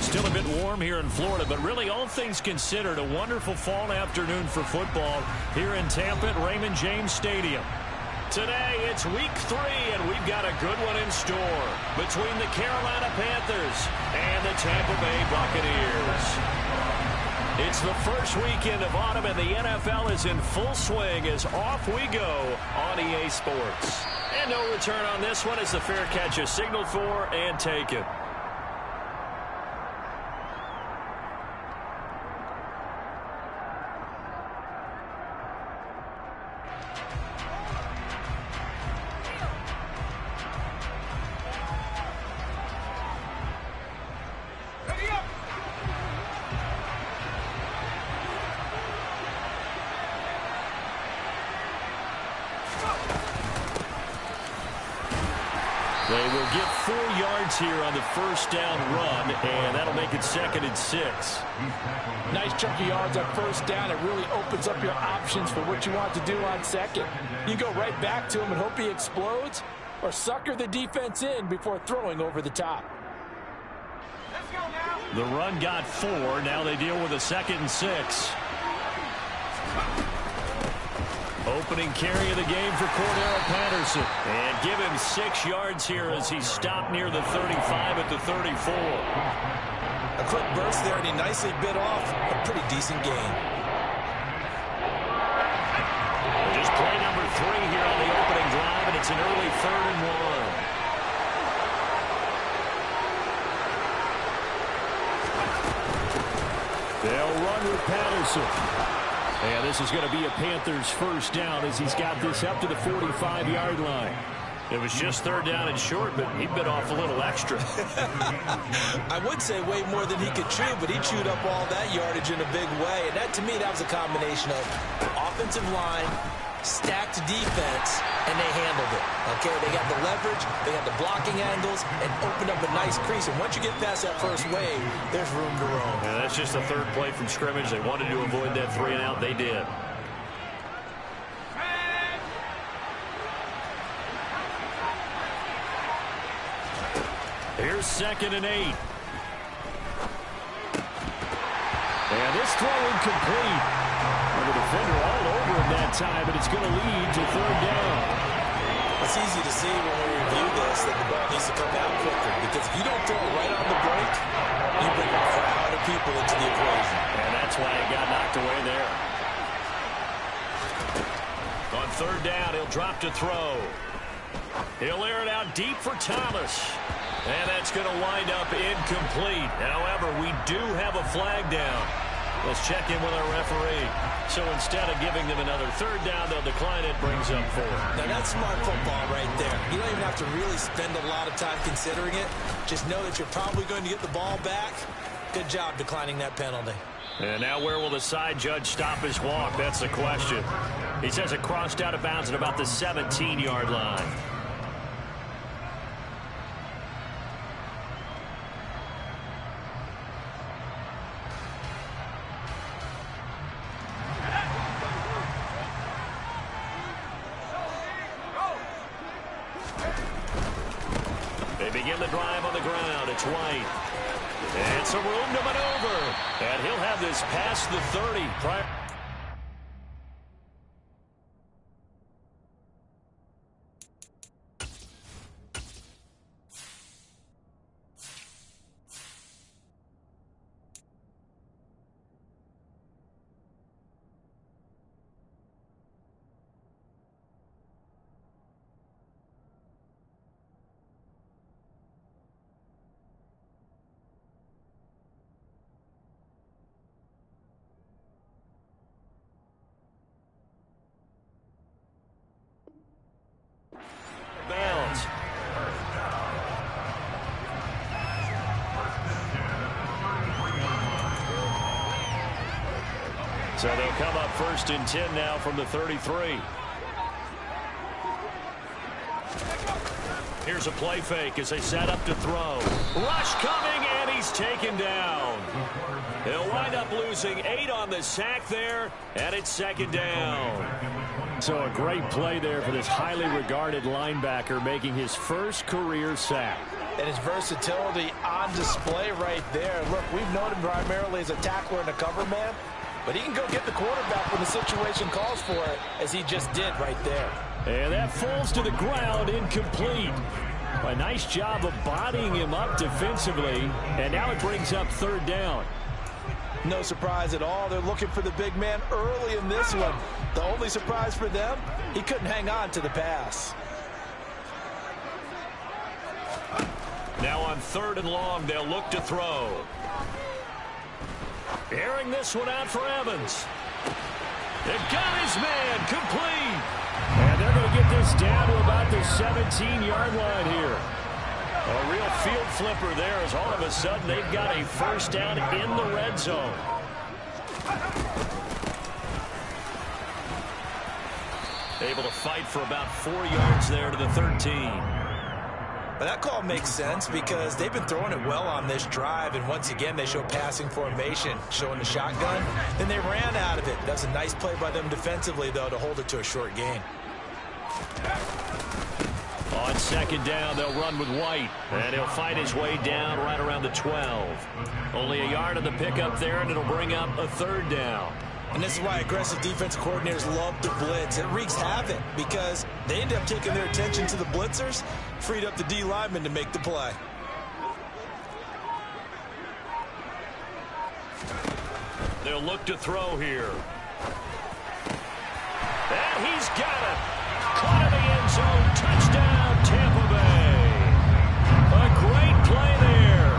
Still a bit warm here in Florida, but really all things considered, a wonderful fall afternoon for football here in Tampa at Raymond James Stadium. Today, it's week 3, and we've got a good one in store between the Carolina Panthers and the Tampa Bay Buccaneers. It's the first weekend of autumn, and the NFL is in full swing as off we go on EA Sports. And no return on this one as the fair catch is signaled for and taken. They will get 4 yards here on the first down run, and that'll make it 2nd and 6. Nice chunk of yards on first down. It really opens up your options for what you want to do on second. You go right back to him and hope he explodes, or sucker the defense in before throwing over the top. Let's go now. The run got 4. Now they deal with a 2nd and 6. Opening carry of the game for Cordero Patterson. And give him 6 yards here as he stopped near the 35 at the 34. A quick burst there, and he nicely bit off a pretty decent gain. Just play number 3 here on the opening drive, and it's an early 3rd and 1. They'll run with Patterson. And this is going to be a Panthers first down as he's got this up to the 45-yard line. It was just 3rd down and short, but he bit off a little extra. I would say way more than he could chew, but he chewed up all that yardage in a big way. And that, to me, that was a combination of offensive line, stacked defense, and they handled it. Okay, they got the leverage, they got the blocking angles, and opened up a nice crease. And once you get past that first wave, there's room to roam. Yeah, that's just the 3rd play from scrimmage. They wanted to avoid that 3 and out. They did. Here's 2nd and 8. And this throw incomplete. And the defender all over him that time, but it's going to lead to 3rd down. It's easy to see when we review this that the ball needs to come out quicker, because if you don't throw it right on the break, you bring a crowd of people into the equation. And that's why it got knocked away there. On 3rd down, he'll drop to throw. He'll air it out deep for Thomas. And that's going to wind up incomplete. However, we do have a flag down. Let's check in with our referee. So instead of giving them another 3rd down, they'll decline it, brings up 4. Now that's smart football right there. You don't even have to really spend a lot of time considering it. Just know that you're probably going to get the ball back. Good job declining that penalty. And now where will the side judge stop his walk? That's the question. He says it crossed out of bounds at about the 17-yard line. They begin the drive on the ground. It's White. And some room to maneuver. And he'll have this past the 30. Bounds. So they'll come up 1st and 10 now from the 33. Here's a play fake as they set up to throw. Rush coming, and he's taken down. He'll wind up losing 8 on the sack there, and it's second down. So a great play there for this highly regarded linebacker making his first career sack. And his versatility on display right there. Look, we've known him primarily as a tackler and a cover man, but he can go get the quarterback when the situation calls for it, as he just did right there. And that falls to the ground, incomplete. A nice job of bodying him up defensively, and now it brings up third down. No surprise at all. They're looking for the big man early in this one. The only surprise for them, he couldn't hang on to the pass. Now on 3rd and long, they'll look to throw. Airing this one out for Evans. They've got his man, complete. And they're going to get this down to about the 17-yard line here. A real field flipper there, as all of a sudden they've got a first down in the red zone. Able to fight for about 4 yards there to the 13. But that call makes sense because they've been throwing it well on this drive, and once again they show passing formation, showing the shotgun. Then they ran out of it. That was a nice play by them defensively, though, to hold it to a short gain. On second down, they'll run with White, and he'll fight his way down right around the 12. Only a yard on the pickup there, and it'll bring up a third down. And this is why aggressive defensive coordinators love to blitz. It wreaks havoc because they end up taking their attention to the blitzers, freed up the D lineman to make the play. They'll look to throw here. And he's got it. Caught in the end zone. Touchdown, Tampa Bay. A great play there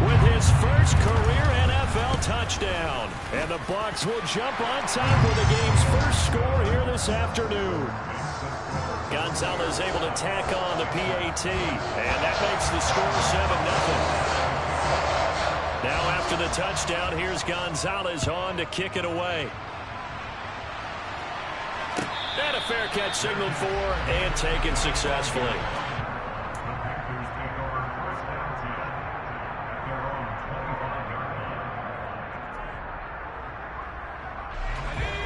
with his first career NFL touchdown. And the Bucs will jump on top with the game's first score here this afternoon. Gonzalez able to tack on the PAT. And that makes the score 7-0. Now after the touchdown, here's Gonzalez on to kick it away. And a fair catch signaled for and taken successfully.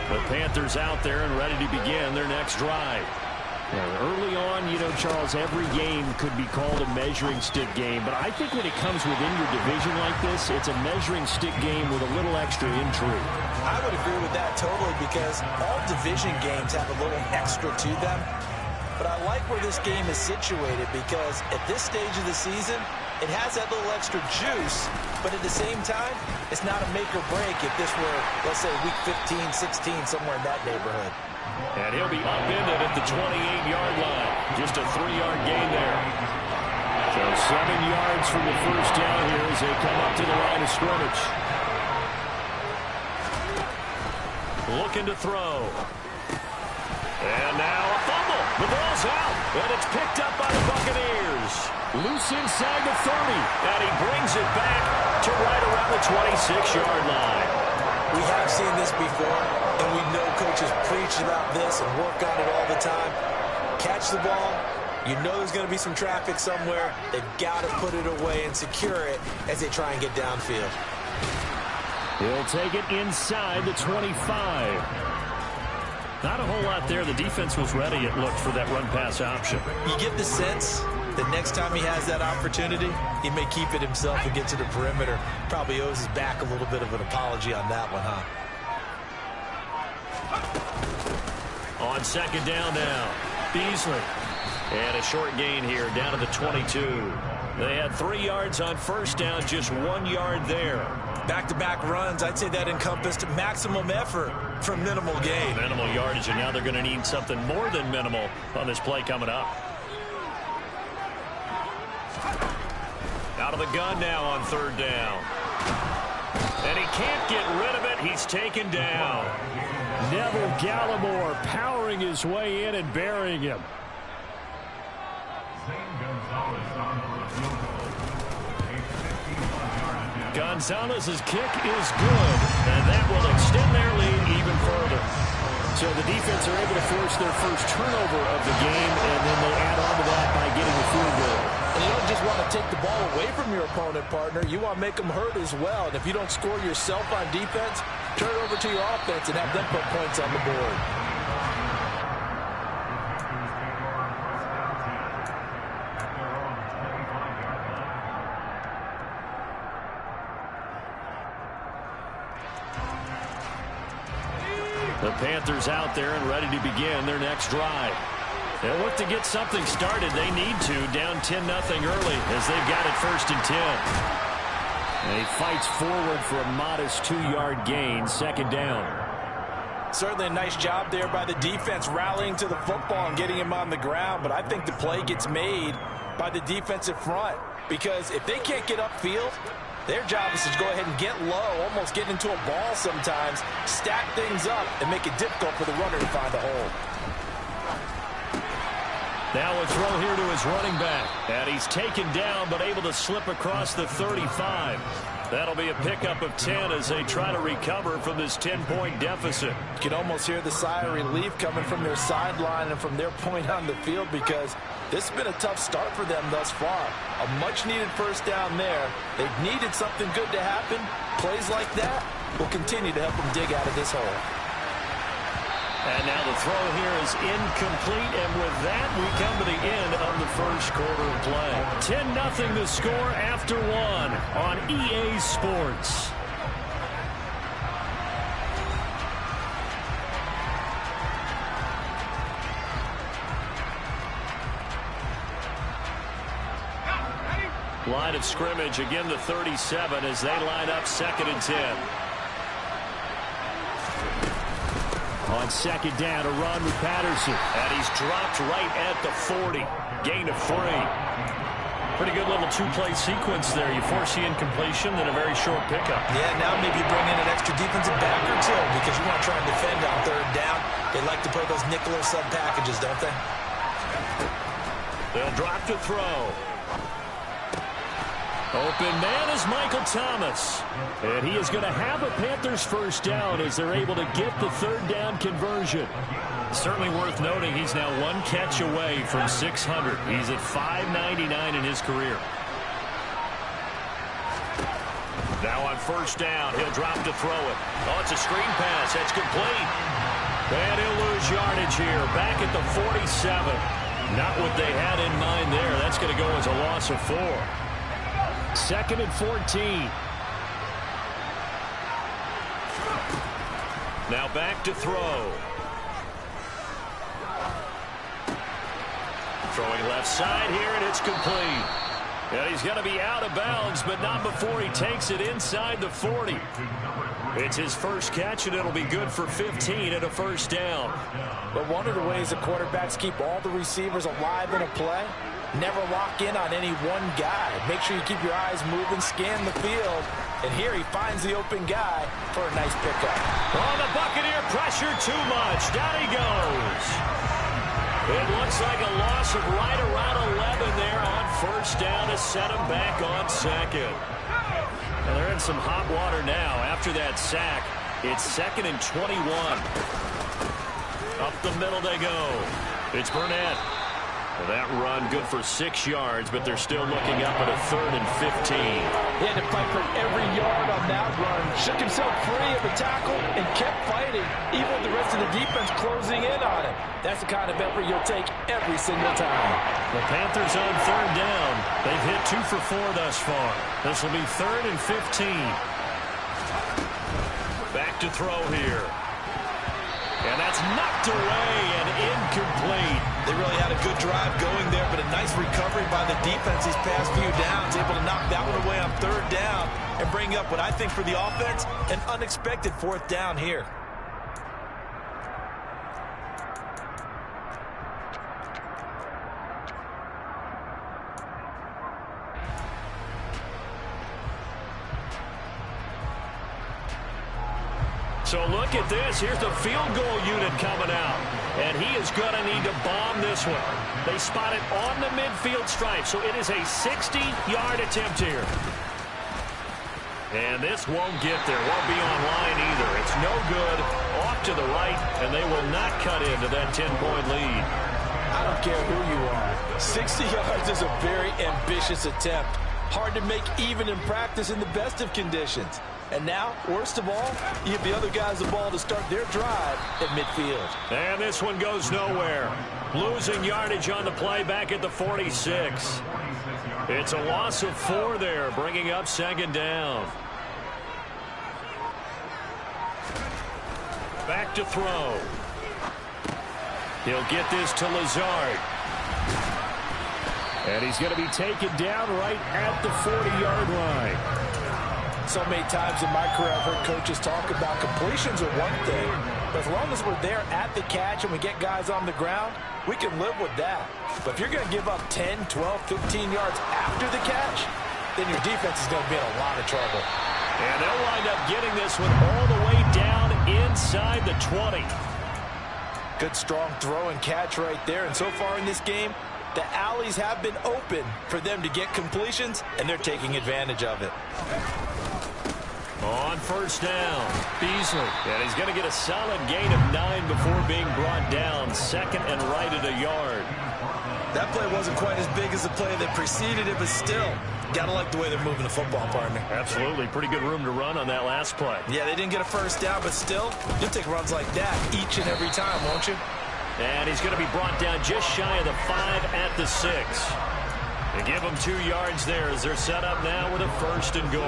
The Panthers out there and ready to begin their next drive. Now, early on, you know, Charles, every game could be called a measuring stick game, but I think when it comes within your division like this, it's a measuring stick game with a little extra intrigue. I would agree with that totally because all division games have a little extra to them. But I like where this game is situated because at this stage of the season, it has that little extra juice, but at the same time, it's not a make or break if this were, let's say, week 15, 16, somewhere in that neighborhood. And he'll be upended at the 28-yard line. Just a 3-yard gain there. So 7 yards from the first down here as they come up to the line of scrimmage. Looking to throw. And now a fumble. The ball's out. And it's picked up by the Buccaneers. Loose inside the 30. And he brings it back to right around the 26-yard line. We have seen this before, and we know coaches preach about this and work on it all the time. Catch the ball. You know there's going to be some traffic somewhere. They've got to put it away and secure it as they try and get downfield. He'll take it inside the 25. Not a whole lot there. The defense was ready, it looked, for that run-pass option. You get the sense that next time he has that opportunity, he may keep it himself and get to the perimeter. Probably owes his back a little bit of an apology on that one, huh? On second down now, Beasley. And a short gain here down to the 22. They had 3 yards on first down, just 1 yard there. Back-to-back runs, I'd say that encompassed maximum effort for minimal gain. Minimal yardage, and now they're going to need something more than minimal on this play coming up. Out of the gun now on third down. And he can't get rid of it. He's taken down. Neville Gallimore powering his way in and burying him. Gonzalez's kick is good, and that will extend their lead even further. So the defense are able to force their first turnover of the game, and then they add on to that by getting the field goal. And you don't just want to take the ball away from your opponent, partner. You want to make them hurt as well. And if you don't score yourself on defense, turn it over to your offense and have them put points on the board. The Panthers out there and ready to begin their next drive. They'll look to get something started. They need to, down 10-0 early as they've got it 1st and 10. And he fights forward for a modest 2-yard gain, 2nd down. Certainly a nice job there by the defense rallying to the football and getting him on the ground. But I think the play gets made by the defensive front, because if they can't get upfield, their job is to go ahead and get low, almost get into a ball sometimes, stack things up, and make it difficult for the runner to find a hole. Now a throw here to his running back. And he's taken down but able to slip across the 35. That'll be a pickup of 10 as they try to recover from this 10-point deficit. You can almost hear the sigh of relief coming from their sideline and from their point on the field, because this has been a tough start for them thus far. A much-needed 1st down there. They've needed something good to happen. Plays like that will continue to help them dig out of this hole. And now the throw here is incomplete, and with that, we come to the end of the 1st quarter of play. 10-0 the score after 1 on EA Sports. Line of scrimmage, again the 37 as they line up 2nd and 10. On 2nd down, a run with Patterson. And he's dropped right at the 40. Gain of 3. Pretty good little 2-play sequence there. You force the incompletion, then a very short pickup. Yeah, now maybe you bring in an extra defensive back or two, because you want to try and defend on 3rd down. They like to play those nickel or sub packages, don't they? They'll drop to throw. Open man is Michael Thomas. And he is going to have a Panthers 1st down as they're able to get the 3rd down conversion. Certainly worth noting he's now 1 catch away from 600. He's at 599 in his career. Now on 1st down, he'll drop to throw it. Oh, it's a screen pass. That's complete. And he'll lose yardage here. Back at the 47. Not what they had in mind there. That's going to go as a loss of 4. 2nd and 14. Now back to throw. Throwing left side here, and it's complete. And he's going to be out of bounds, but not before he takes it inside the 40. It's his 1st catch, and it'll be good for 15 at a 1st down. But one of the ways the quarterbacks keep all the receivers alive in a play, never lock in on any one guy. Make sure you keep your eyes moving, scan the field. And here he finds the open guy for a nice pickup. Oh, the Buccaneer pressure too much. Down he goes. It looks like a loss of right around 11 there on 1st down to set him back on 2nd. And they're in some hot water now after that sack. It's 2nd and 21. Up the middle they go. It's Burnett. That run good for 6 yards, but they're still looking up at a 3rd and 15. He had to fight for every yard on that run. Shook himself free of the tackle and kept fighting, even with the rest of the defense closing in on him. That's the kind of effort you'll take every single time. The Panthers on 3rd down. They've hit 2 for 4 thus far. This will be 3rd and 15. Back to throw here. And that's knocked away and incomplete. They really had a good drive going there, but a nice recovery by the defense these past few downs, able to knock that one away on 3rd down and bring up what I think for the offense, an unexpected 4th down here. So look at this. Here's the field goal unit coming out. And he is going to need to bomb this one. They spot it on the midfield stripe, so it is a 60-yard attempt here. And this won't get there. Won't be on line either. It's no good. Off to the right, and they will not cut into that 10-point lead. I I don't care who you are. 60 yards is a very ambitious attempt. Hard to make even in practice in the best of conditions. And now, worst of all, you give the other guys the ball to start their drive at midfield. And this one goes nowhere. Losing yardage on the play back at the 46. It's a loss of 4 there, bringing up second down. Back to throw. He'll get this to Lazard. And he's going to be taken down right at the 40-yard line. So many times in my career I've heard coaches talk about completions are one thing, but as long as we're there at the catch and we get guys on the ground, we can live with that. But if you're going to give up 10, 12, 15 yards after the catch, then your defense is going to be in a lot of trouble. And they'll wind up getting this one all the way down inside the 20. Good strong throw and catch right there. And so far in this game, the alleys have been open for them to get completions, and they're taking advantage of it. On first down, Beasley. And he's going to get a solid gain of 9 before being brought down. Second and right at a yard. That play wasn't quite as big as the play that preceded it, but still, got to like the way they're moving the football, partner. Absolutely. Pretty good room to run on that last play. Yeah, they didn't get a first down, but still, you'll take runs like that each and every time, won't you? And he's going to be brought down just shy of the 5 at the 6. They give him 2 yards there as they're set up now with a first and goal.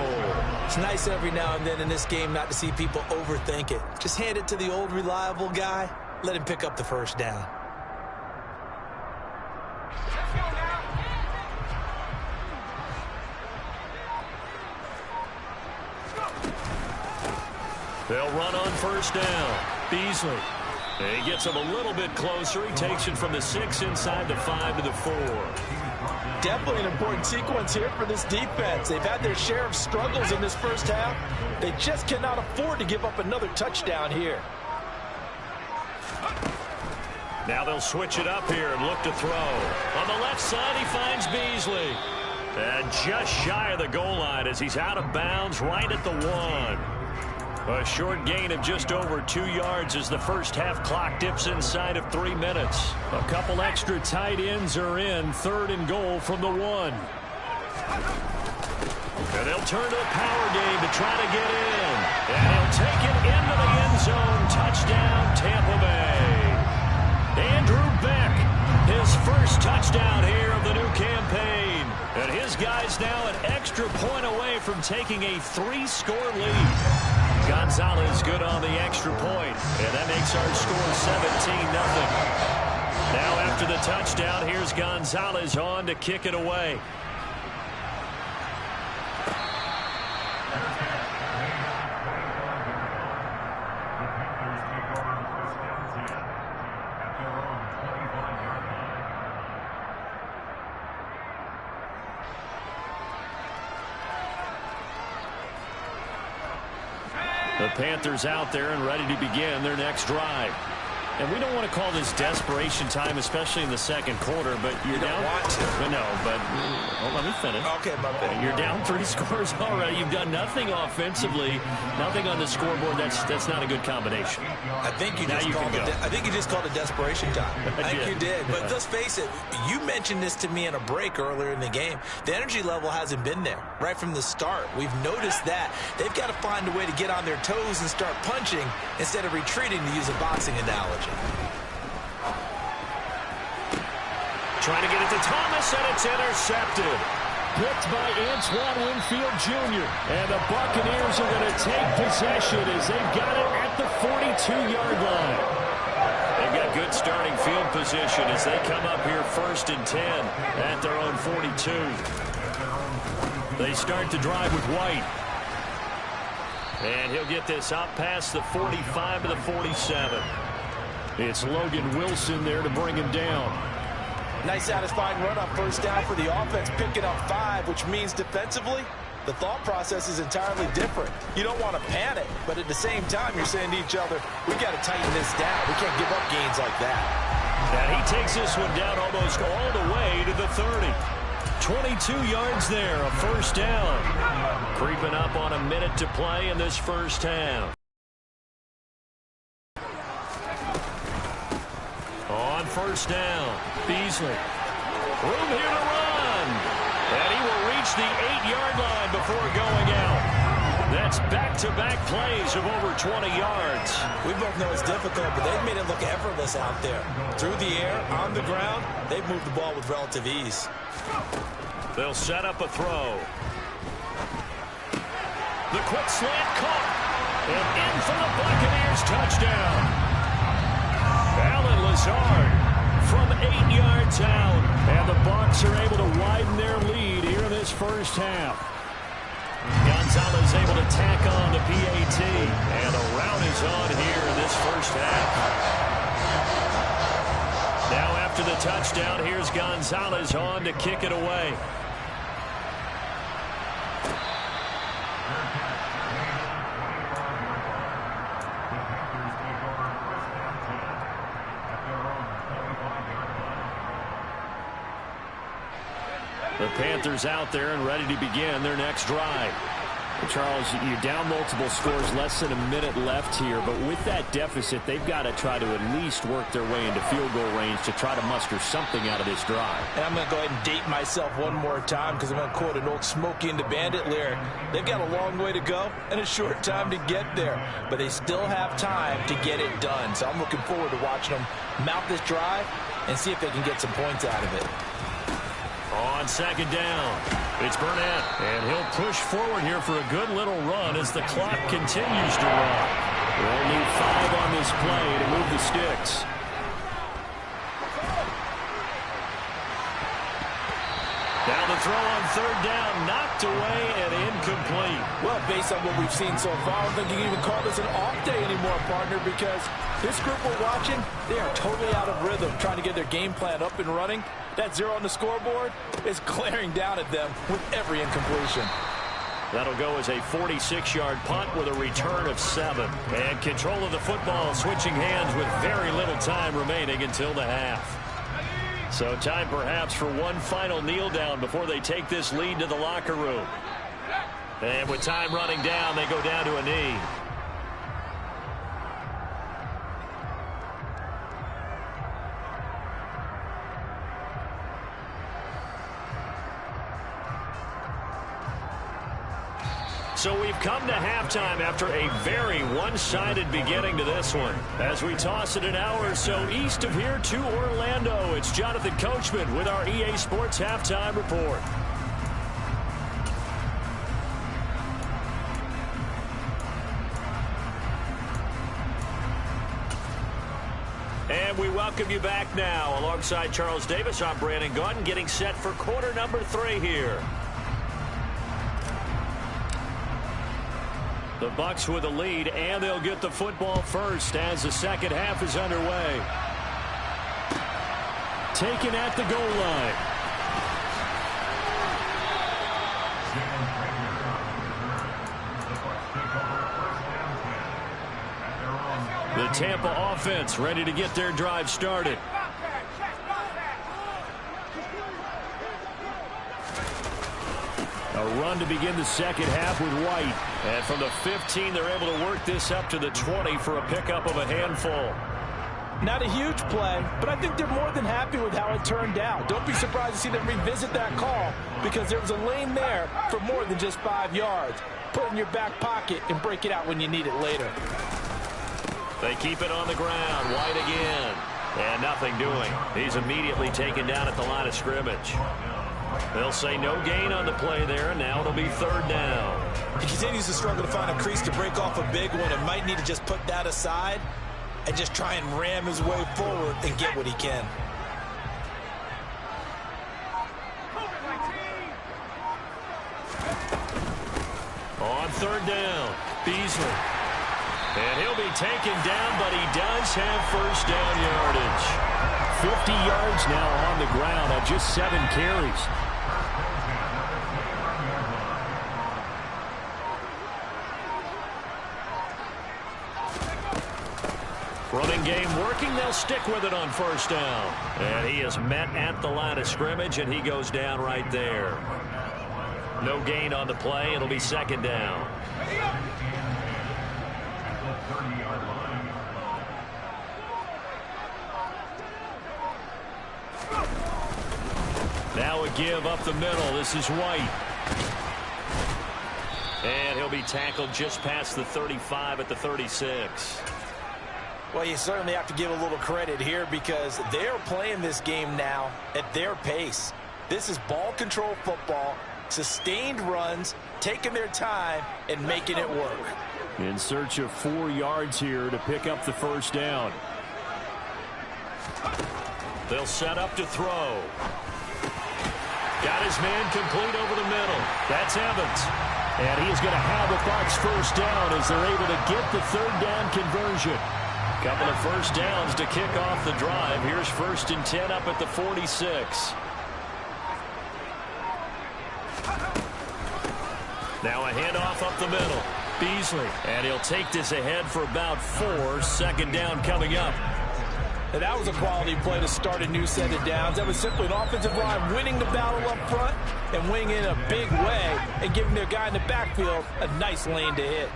It's nice every now and then in this game not to see people overthink it. Just hand it to the old reliable guy. Let him pick up the first down. They'll run on first down. Beasley. He gets him a little bit closer. He takes it from the 6 inside the 5 to the 4. Definitely an important sequence here for this defense. They've had their share of struggles in this first half. They just cannot afford to give up another touchdown here. Now they'll switch it up here and look to throw. On the left side, he finds Beasley. And just shy of the goal line as he's out of bounds right at the 1. A short gain of just over 2 yards as the first half clock dips inside of 3 minutes. A couple extra tight ends are in. 3rd and goal from the 1. And they'll turn to the power game to try to get in. And he'll take it into the end zone. Touchdown, Tampa Bay. Andrew Beck, his first touchdown here of the new campaign. And his guy's now an extra point away from taking a 3-score lead. Gonzalez good on the extra point, and that makes our score 17-0. Now after the touchdown, here's Gonzalez on to kick it away. The Panthers out there and ready to begin their next drive. And we don't want to call this desperation time, especially in the second quarter, but you're down. You don't want to. No, but let me finish. Okay, my bad. You're down 3 scores already. You've done nothing offensively, nothing on the scoreboard. That's not a good combination. I think you just called it desperation time. I think you did. But let's face it, you mentioned this to me in a break earlier in the game. The energy level hasn't been there right from the start. We've noticed that. They've got to find a way to get on their toes and start punching instead of retreating, to use a boxing analogy. Trying to get it to Thomas, and it's intercepted. Picked by Antoine Winfield Jr. And the Buccaneers are going to take possession as they've got it at the 42-yard line. They've got good starting field position as they come up here 1st and 10 at their own 42. They start to drive with White. And he'll get this up past the 45 to the 47. It's Logan Wilson there to bring him down. Nice satisfying run on first down for the offense, picking up 5, which means defensively, the thought process is entirely different. You don't want to panic, but at the same time, you're saying to each other, we got to tighten this down. We can't give up gains like that. And he takes this one down almost all the way to the 30. 22 yards there, a first down. Creeping up on a minute to play in this first half. On first down, Beasley. Room here to run. And he will reach the 8-yard line before going out. That's back-to-back plays of over 20 yards. We both know it's difficult, but they've made it look effortless out there. Through the air, on the ground, they've moved the ball with relative ease. They'll set up a throw. The quick slant caught. And in for the Buccaneers touchdown. Alan Lazard from 8 yards out. And the Bucs are able to widen their lead here in this first half. Gonzalez able to tack on the PAT. And a rout is on here in this first half. Now after the touchdown, here's Gonzalez on to kick it away. The Panthers out there and ready to begin their next drive. Charles, you're down multiple scores, less than a minute left here, but with that deficit, they've got to try to at least work their way into field goal range to try to muster something out of this drive. And I'm going to go ahead and date myself one more time because I'm going to quote an old Smokey and the Bandit lyric. They've got a long way to go and a short time to get there, but they still have time to get it done. So I'm looking forward to watching them mount this drive and see if they can get some points out of it. On second down, it's Burnett, and he'll push forward here for a good little run as the clock continues to run. They'll need 5 on this play to move the sticks. Now the throw on third down, knocked away and incomplete. Well, based on what we've seen so far, I don't think you can even call this an off day anymore, partner, because this group we're watching, they are totally out of rhythm, trying to get their game plan up and running. That 0 on the scoreboard is glaring down at them with every incompletion. That'll go as a 46-yard punt with a return of 7. And control of the football switching hands with very little time remaining until the half. So time perhaps for one final kneel down before they take this lead to the locker room. And with time running down, they go down to a knee. So we've come to halftime after a very one-sided beginning to this one. As we toss it an hour or so east of here to Orlando, it's Jonathan Coachman with our EA Sports Halftime Report. And we welcome you back now. Alongside Charles Davis, I'm Brandon Gaudin, getting set for quarter number 3 here. The Bucs with a lead, and they'll get the football first as the second half is underway. Taken at the goal line. The Tampa offense ready to get their drive started. A run to begin the second half with White. And from the 15, they're able to work this up to the 20 for a pickup of a handful. Not a huge play, but I think they're more than happy with how it turned out. Don't be surprised to see them revisit that call because there was a lane there for more than just 5 yards. Put it in your back pocket and break it out when you need it later. They keep it on the ground. White again. And nothing doing. He's immediately taken down at the line of scrimmage. They'll say no gain on the play there, and now it'll be third down. He continues to struggle to find a crease to break off a big one and might need to just put that aside and just try and ram his way forward and get what he can. On third down, Beasley. And he'll be taken down, but he does have first down yardage. 50 yards now on the ground on just 7 carries. Running game working. They'll stick with it on first down. And he is met at the line of scrimmage, and he goes down right there. No gain on the play. It'll be second down. Now a give up the middle. This is White. And he'll be tackled just past the 35 at the 36. Well, you certainly have to give a little credit here because they're playing this game now at their pace. This is ball control football, sustained runs, taking their time, and making it work. In search of 4 yards here to pick up the first down. They'll set up to throw. Got his man complete over the middle. That's Evans. And he is going to have a Bucs first down as they're able to get the 3rd down conversion. Couple of first downs to kick off the drive. Here's 1st and 10 up at the 46. Now a handoff up the middle. Beasley. And he'll take this ahead for about 4. 2nd down coming up. And that was a quality play to start a new set of downs. That was simply an offensive line winning the battle up front and winning in a big way and giving their guy in the backfield a nice lane to hit.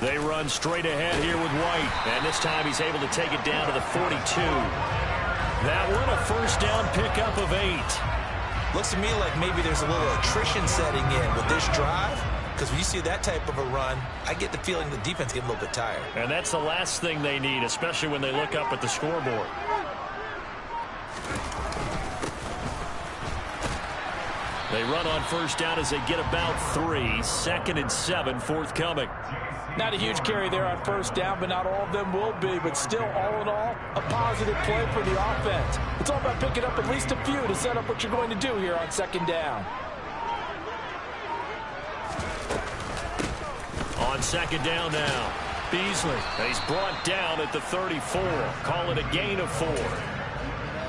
They run straight ahead here with White. And this time he's able to take it down to the 42. That one a first down pickup of 8. Looks to me like maybe there's a little attrition setting in with this drive. Because when you see that type of a run, I get the feeling the defense gets a little bit tired. And that's the last thing they need, especially when they look up at the scoreboard. They run on first down as they get about 3. 2nd and 7 forthcoming. Not a huge carry there on first down, but not all of them will be. But still, all in all, a positive play for the offense. It's all about picking up at least a few to set up what you're going to do here on 2nd down. On 2nd down now, Beasley. He's brought down at the 34. Call it a gain of 4.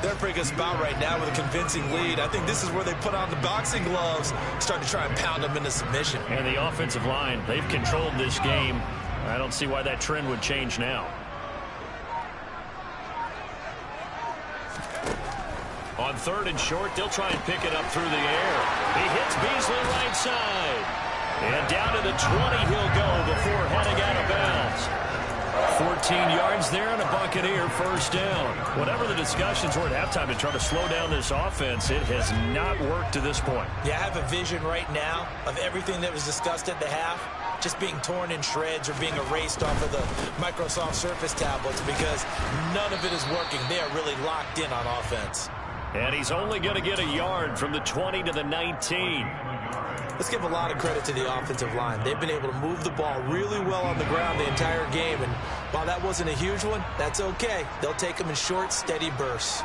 They're in a pretty good spot right now with a convincing lead. I think this is where they put on the boxing gloves, start to try and pound them into submission. And the offensive line, they've controlled this game. I don't see why that trend would change now. On 3rd and short, they'll try and pick it up through the air. He hits Beasley right side. And down to the 20 he'll go before heading out of bounds. 14 yards there and a Buccaneer first down. Whatever the discussions were at halftime to try to slow down this offense, it has not worked to this point. Yeah, I have a vision right now of everything that was discussed at the half just being torn in shreds or being erased off of the Microsoft Surface tablets because none of it is working. They are really locked in on offense. And he's only going to get a yard from the 20 to the 19. Let's give a lot of credit to the offensive line. They've been able to move the ball really well on the ground the entire game. And while that wasn't a huge one, that's okay. They'll take them in short, steady bursts.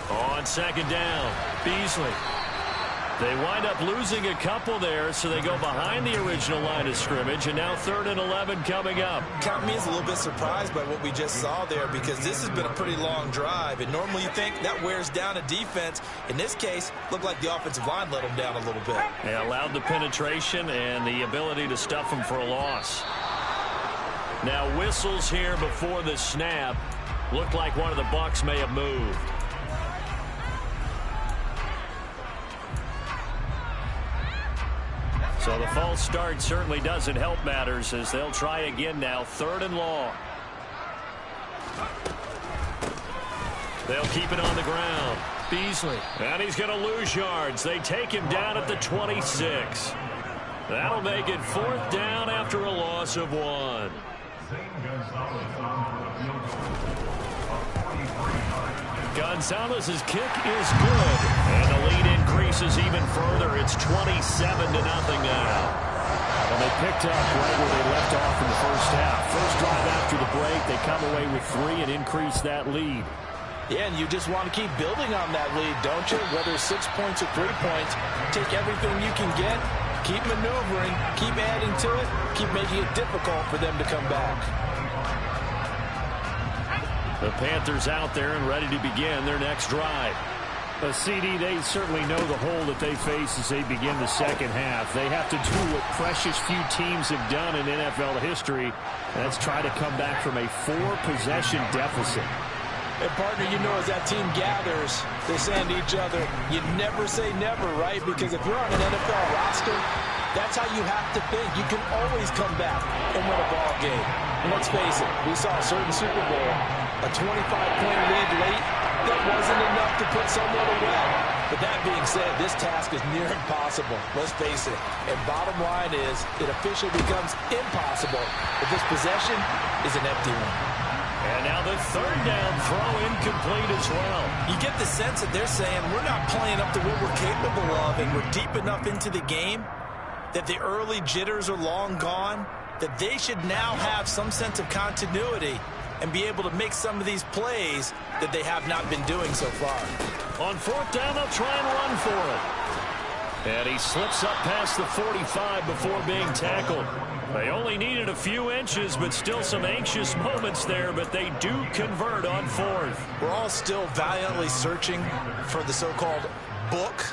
On 2nd down, Beasley. They wind up losing a couple there, so they go behind the original line of scrimmage, and now 3rd and 11 coming up. Count me as a little bit surprised by what we just saw there because this has been a pretty long drive, and normally you think that wears down a defense. In this case, looked like the offensive line let them down a little bit. They allowed the penetration and the ability to stuff them for a loss. Now whistles here before the snap. Looked like one of the Bucs may have moved. So the false start certainly doesn't help matters as they'll try again now. 3rd and long. They'll keep it on the ground. Beasley. And he's going to lose yards. They take him down at the 26. That'll make it 4th down after a loss of 1. Gonzalez's kick is good. And the lead increases even further. It's 27-0 now. And they picked up right where they left off in the first half. First drive after the break, they come away with 3 and increase that lead. Yeah, and you just want to keep building on that lead, don't you? Whether 6 points or 3 points, take everything you can get, keep maneuvering, keep adding to it, keep making it difficult for them to come back. The Panthers out there and ready to begin their next drive. CD, they certainly know the hole that they face as they begin the second half. They have to do what precious few teams have done in NFL history. That's try to come back from a 4-possession deficit. And partner, you know, as that team gathers, they're saying to each other, you never say never, right? Because if you're on an NFL roster, That's how you have to think. You can always come back and win a ball game. And let's face it, we saw a certain Super Bowl, a 25-point lead late, that wasn't enough to put someone away. But that being said, this task is near impossible. Let's face it. And bottom line is, it officially becomes impossible if this possession is an empty one. And now the third down throw incomplete as well. You get the sense that they're saying we're not playing up to what we're capable of, and we're deep enough into the game that the early jitters are long gone, that they should now have some sense of continuity and be able to make some of these plays that they have not been doing so far. On fourth down, they'll try and run for it. And he slips up past the 45 before being tackled. They only needed a few inches, but still some anxious moments there, but they do convert on fourth. We're all still valiantly searching for the so-called book,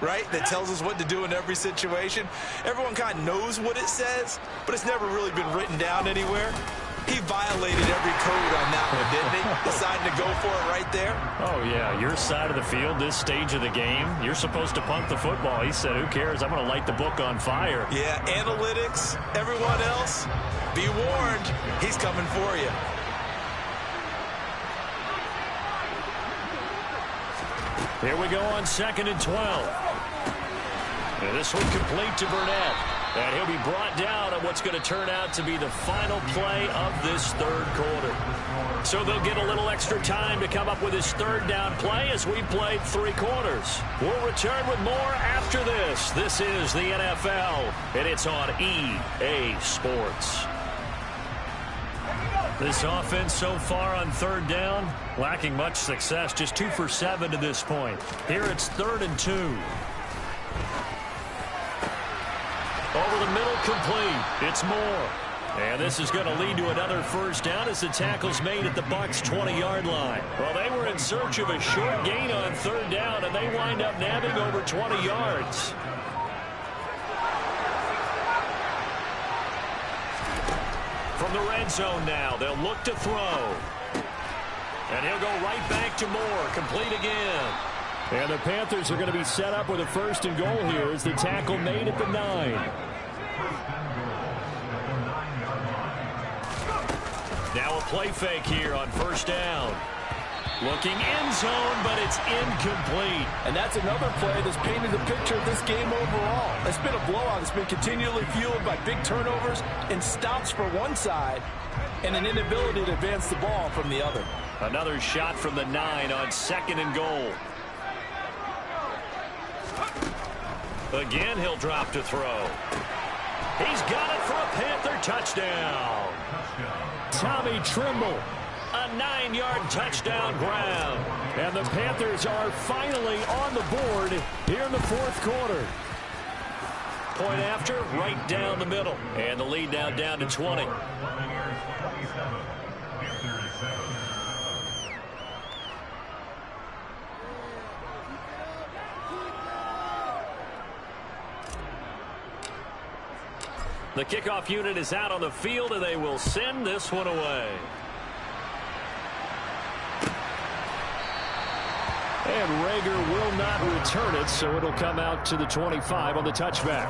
right, that tells us what to do in every situation. Everyone kind of knows what it says, but it's never really been written down anywhere. He violated every code on that one, didn't he? Deciding to go for it right there. Oh, yeah, your side of the field, this stage of the game, you're supposed to punt the football. He said, who cares? I'm going to light the book on fire. Yeah, analytics, everyone else, be warned, he's coming for you. Here we go on 2nd and 12. And this one complete to Burnett. And he'll be brought down on what's going to turn out to be the final play of this third quarter. So they'll get a little extra time to come up with his third down play as we played 3 quarters. We'll return with more after this. This is the NFL, and it's on EA Sports. This offense so far on third down, lacking much success, just 2 for 7 to this point. Here it's 3rd and 2. Over the middle, complete. It's Moore. And this is going to lead to another first down as the tackle's made at the Bucs' 20-yard line. Well, they were in search of a short gain on third down, and they wind up nabbing over 20 yards. From the red zone now, they'll look to throw. And he'll go right back to Moore, complete again. And the Panthers are going to be set up with a 1st and goal here as the tackle made at the 9. Now a play fake here on 1st down. Looking end zone, but it's incomplete. And that's another play that's painted the picture of this game overall. It's been a blowout. It's been continually fueled by big turnovers and stops for one side and an inability to advance the ball from the other. Another shot from the 9 on 2nd and goal. Again, he'll drop to throw. He's got it for a Panther touchdown. Tommy Trimble, a 9-yard touchdown grab. And the Panthers are finally on the board here in the 4th quarter. Point after, right down the middle. And the lead now down to 20. The kickoff unit is out on the field, and they will send this one away. And Rager will not return it, so it'll come out to the 25 on the touchback.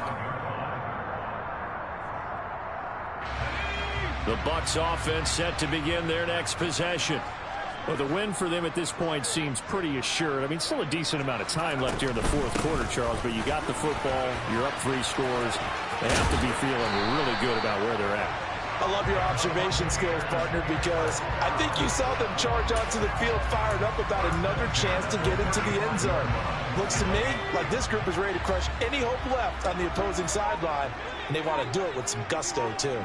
The Bucs offense set to begin their next possession. Well, the win for them at this point seems pretty assured. I mean, still a decent amount of time left here in the 4th quarter, Charles, but you got the football, you're up 3 scores. They have to be feeling really good about where they're at. I love your observation skills, partner, because I think you saw them charge onto the field fired up about another chance to get into the end zone. Looks to me like this group is ready to crush any hope left on the opposing sideline, and they want to do it with some gusto, too.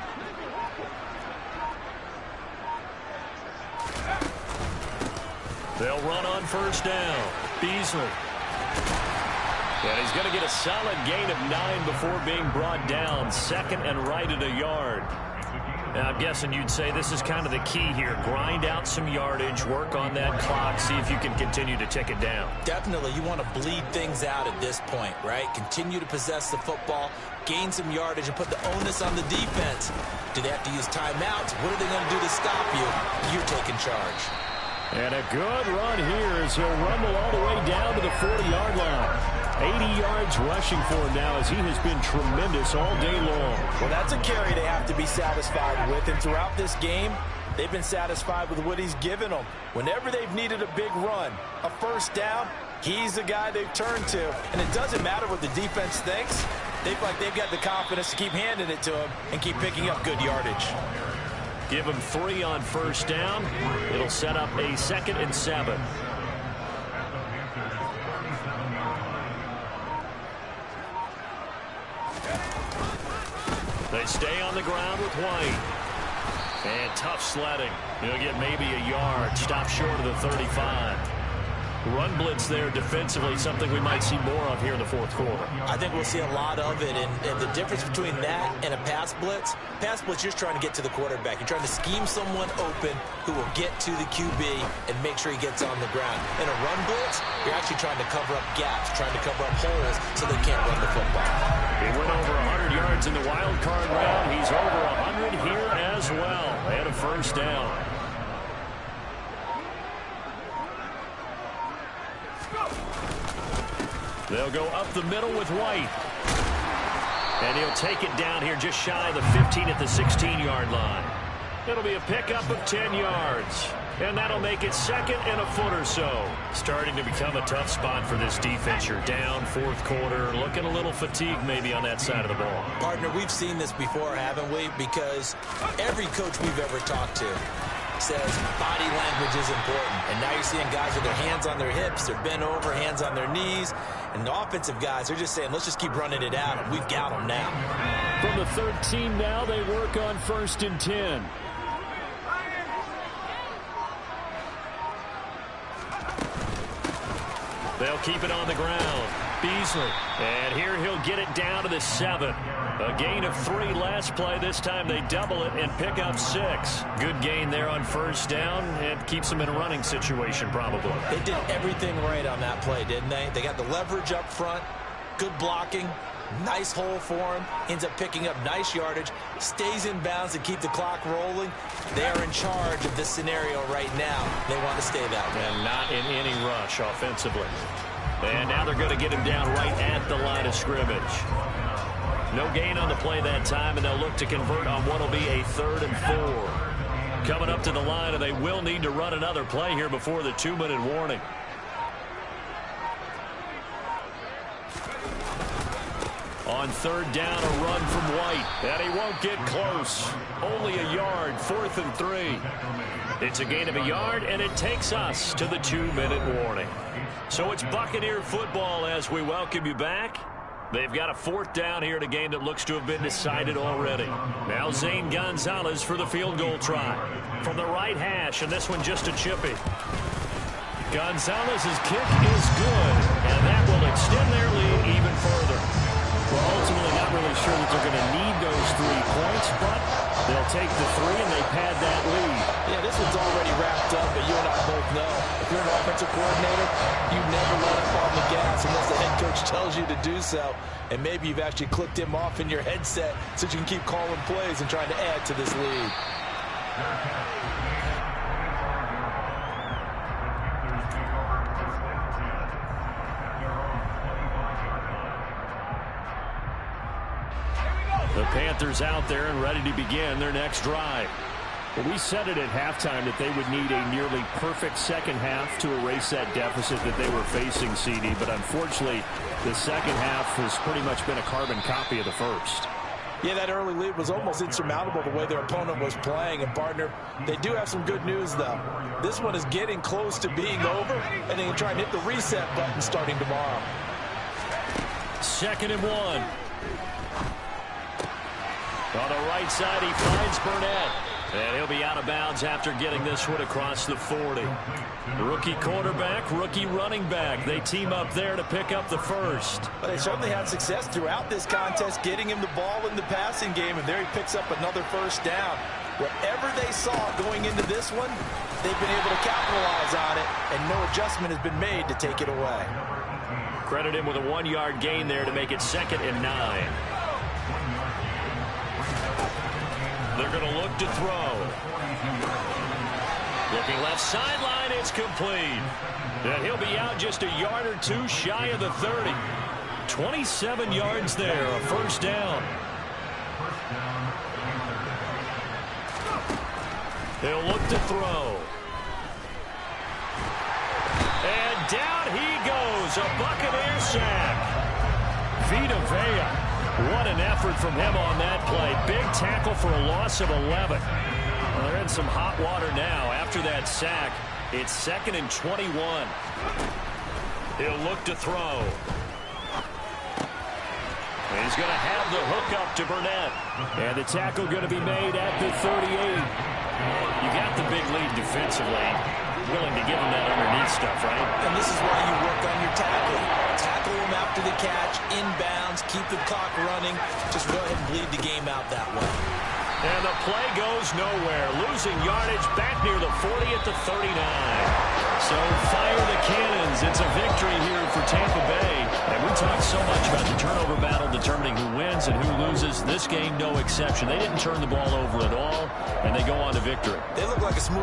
They'll run on 1st down. Beasley. And he's going to get a solid gain of 9 before being brought down. 2nd and right at a yard. Now, I'm guessing you'd say this is kind of the key here. Grind out some yardage, work on that clock, see if you can continue to tick it down. Definitely, you want to bleed things out at this point, right? Continue to possess the football, gain some yardage, and put the onus on the defense. Do they have to use timeouts? What are they going to do to stop you? You're taking charge. And a good run here as he'll rumble all the way down to the 40-yard line. 80 yards rushing for him now as he has been tremendous all day long. Well, that's a carry they have to be satisfied with. And throughout this game, they've been satisfied with what he's given them. Whenever they've needed a big run, a first down, he's the guy they've turned to. And it doesn't matter what the defense thinks. They feel like they've got the confidence to keep handing it to him and keep picking up good yardage. Give him 3 on first down. It'll set up a 2nd and 7. They stay on the ground with White. And tough sledding. He'll get maybe a yard. Stop short of the 35. Run blitz there defensively, something we might see more of here in the fourth quarter. I think we'll see a lot of it, and the difference between that and a pass blitz, you're just trying to get to the quarterback. You're trying to scheme someone open who will get to the QB and make sure he gets on the ground. In a run blitz, you're actually trying to cover up gaps, trying to cover up holes so they can't run the football. He went over 100 yards in the wild card round. He's over 100 here as well. And a first down. They'll go up the middle with White. And he'll take it down here just shy of the 15 at the 16-yard line. It'll be a pickup of 10 yards. And that'll make it 2nd and a foot or so. Starting to become a tough spot for this defense. You're down fourth quarter. Looking a little fatigued maybe on that side of the ball. Partner, we've seen this before, haven't we? Because every coach we've ever talked to says body language is important. And now you're seeing guys with their hands on their hips, they're bent over, hands on their knees. And the offensive guys are just saying, let's just keep running it out, and we've got them now. From the 13 now, they work on 1st and 10. They'll keep it on the ground. Beasley. And here he'll get it down to the 7. A gain of 3 last play. This time they double it and pick up 6. Good gain there on first down and keeps them in a running situation probably. They did everything right on that play, didn't they? They got the leverage up front, good blocking, nice hole for him, ends up picking up nice yardage, stays in bounds to keep the clock rolling. They are in charge of this scenario right now. They want to stay that way. And not in any rush offensively. And now they're going to get him down right at the line of scrimmage. No gain on the play that time, and they'll look to convert on what will be a 3rd and 4. Coming up to the line, and they will need to run another play here before the 2-minute warning. On 3rd down, a run from White. And he won't get close. Only a yard, 4th and 3. It's a gain of a yard, and it takes us to the 2-minute warning. So it's Buccaneer football as we welcome you back. They've got a 4th down here in a game that looks to have been decided already. Now Zane Gonzalez for the field goal try. From the right hash, and this one just a chippy. Gonzalez's kick is good, and that will extend their lead even further. Well, ultimately not really sure that they're going to need those 3 points, but they'll take the 3 and they pad that lead. Yeah, this one's already wrapped up, but you and I both know if you're an offensive coordinator, you never let up on the gas unless the head coach tells you to do so. And maybe you've actually clicked him off in your headset so you can keep calling plays and trying to add to this lead. The Panthers out there and ready to begin their next drive. Well, we said it at halftime that they would need a nearly perfect second half to erase that deficit that they were facing, CD. But unfortunately, the second half has pretty much been a carbon copy of the first. Yeah, that early lead was almost insurmountable the way their opponent was playing. And, partner, they do have some good news, though. This one is getting close to being over, and they can try and hit the reset button starting tomorrow. 2nd and 1. On the right side, he finds Burnett. And he'll be out of bounds after getting this one across the 40. Rookie quarterback, rookie running back. They team up there to pick up the first. But they certainly had success throughout this contest, getting him the ball in the passing game. And there he picks up another first down. Whatever they saw going into this one, they've been able to capitalize on it. And no adjustment has been made to take it away. Credit him with a 1-yard gain there to make it 2nd and 9. They're going to look to throw. Looking left sideline, it's complete. And he'll be out just a yard or two shy of the 30. 27 yards there, a first down. He'll look to throw. And down he goes, a Buccaneer sack. Vita Vea, what an effort from him on that play. Big tackle for a loss of 11. Well, they're in some hot water now. After that sack, it's 2nd and 21. He'll look to throw. And he's going to have the hook up to Burnett. And the tackle going to be made at the 38. You got the big lead defensively. Willing to give him that underneath stuff, right? And this is why you work on your tackling. Tackle him after the catch, inbounds, keep the clock running. Just go ahead and bleed the game out that way. And the play goes nowhere. Losing yardage back near the 40 at the 39. So fire the cannons. It's a victory here for Tampa Bay. And we talk so much about the turnover battle determining who wins and who loses. This game, no exception. They didn't turn the ball over at all, and they go on to victory. They look like a smooth